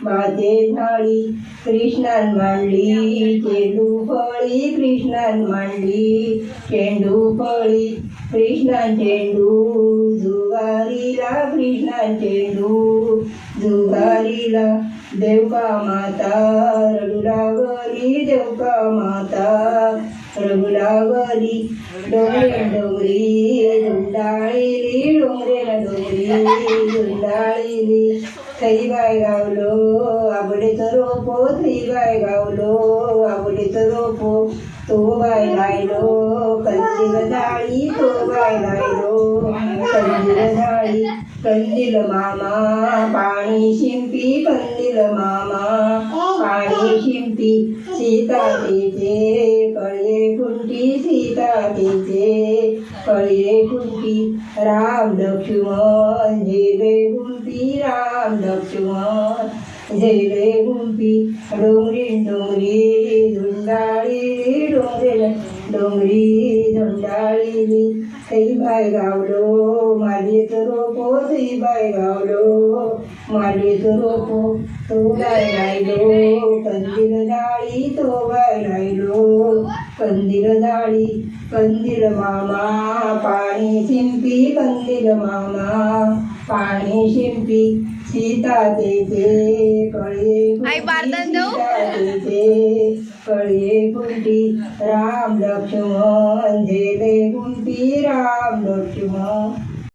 माझे झाडी कृष्णान मांडली, चेंडू फळी कृष्णान मांडली, चेंडू फळी कृष्णान चेंडू, जुगारीला कृष्णान चेंडू, जुगारीला देवका माता रडू लागली, देवका माता रडू लागली. डोंगरे डोंगरी धुंडाळीली, डोंगरेला डोंगरी धुंडाळीली. थई बाय गावलो आबडीचं रोपो, थई बाय गावलो आबडीचं रोपो, तो बाय लायलो कंदील जाळी, तो बाय लायलो कंदील जाळी. कंदील मामा पाणी शिंपी, कंदील मामा पाणी शिंपी, सीता तिचे कळे कुंटी, सीता तिचे कळे कुंटी. राम लक्ष्मण झेले गुंपी, राम लक्ष्मण झेले गुंपी. डोंगरी डोंगरी धुंडाळी, डोंगरी डोंगरी धुंडाळी. थई बाय गावलो मालीचं रोपो, थई बाय गावलो मालीचं रोपो, तो बाय लायलो कंदील जाळी, तो बाय लायलो कंदील जाळी. कंदील मामा पाणी शिंपी, कंदील मामा पाणी शिंपी, सीता तेचे कळे कुंटी, सीता तेचे कळे कुंटी. राम लक्ष्मण झेले गुंपी, राम लक्ष्मण